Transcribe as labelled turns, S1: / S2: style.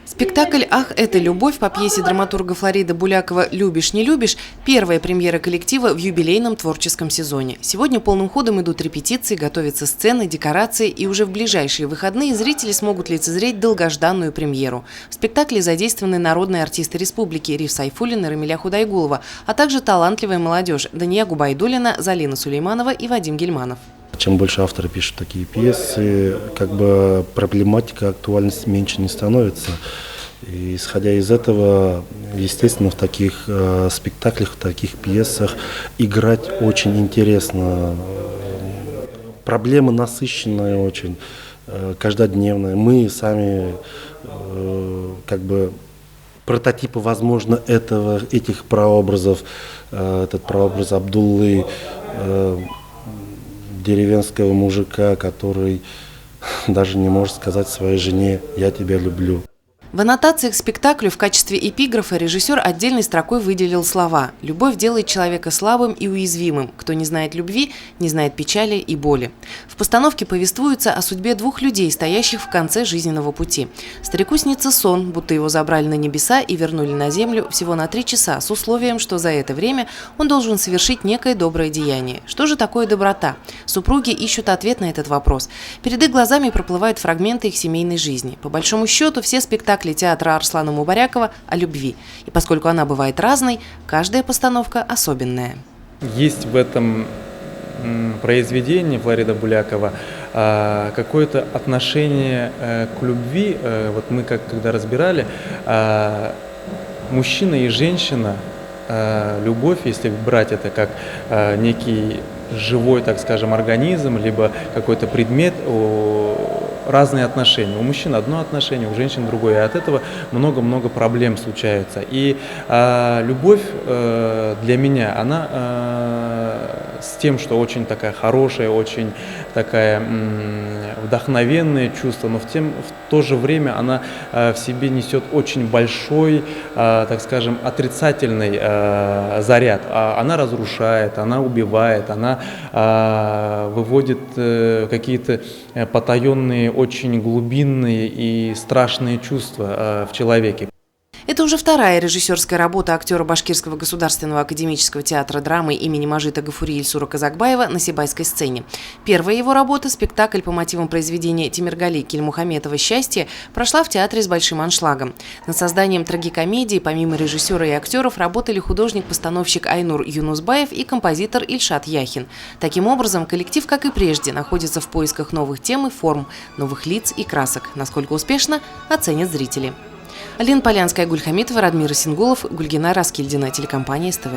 S1: Спектакль «Ах, это любовь» по пьесе драматурга Флорида Булякова «Любишь, не любишь» – первая премьера коллектива в юбилейном творческом сезоне. Сегодня полным ходом идут репетиции, готовятся сцены, декорации, и уже в ближайшие выходные зрители смогут лицезреть долгожданную премьеру. В спектакле задействованы народные артисты республики Риф Сайфуллин и Рамиля Худайгулова, а также талантливая молодежь Дания Губайдуллина, Залина Сулейманова и Вадим Гельманов.
S2: Чем больше авторы пишут такие пьесы, проблематика, актуальность меньше не становится. И, исходя из этого, естественно, в таких спектаклях, в таких пьесах играть очень интересно. Проблемы насыщенные очень, каждодневные. Мы сами прототипы, возможно, этих прообразов. Этот прообраз Абдуллы, деревенского мужика, который даже не может сказать своей жене «я тебя люблю».
S1: В аннотациях к спектаклю в качестве эпиграфа режиссер отдельной строкой выделил слова: «Любовь делает человека слабым и уязвимым. Кто не знает любви, не знает печали и боли». В постановке повествуется о судьбе двух людей, стоящих в конце жизненного пути. Старику снится сон, будто его забрали на небеса и вернули на землю всего на 3 часа, с условием, что за это время он должен совершить некое доброе деяние. Что же такое доброта? Супруги ищут ответ на этот вопрос. Перед их глазами проплывают фрагменты их семейной жизни. По большому счету, все спектакли театра Арслана Мубарякова о любви. И поскольку она бывает разной, каждая постановка особенная.
S3: Есть в этом произведении Флорида Булякова какое-то отношение к любви. Вот мы когда разбирали, мужчина и женщина, любовь, если брать это как некий живой, так скажем, организм, либо какой-то предмет, разные отношения. У мужчин одно отношение, у женщин другое. И от этого много-много проблем случается. И любовь для меня, она с тем, что очень такая хорошая, очень такая вдохновенное чувство, но в то же время она в себе несет очень большой, так скажем, отрицательный заряд. Она разрушает, она убивает, она выводит какие-то потаенные, очень глубинные и страшные чувства в человеке.
S1: Это уже вторая режиссерская работа актера Башкирского государственного академического театра драмы имени Мажита Гафури Ильсура Казакбаева на Сибайской сцене. Первая его работа, спектакль по мотивам произведения Тимиргали Кильмухаметова «Счастье», прошла в театре с большим аншлагом. Над созданием трагикомедии помимо режиссера и актеров работали художник-постановщик Айнур Юнусбаев и композитор Ильшат Яхин. Таким образом, коллектив, как и прежде, находится в поисках новых тем и форм, новых лиц и красок. Насколько успешно, оценят зрители. Алина Полянская, Гульхамитова, Радмир Сингулов, Гульгина Раскильдина, телекомпания СТВ.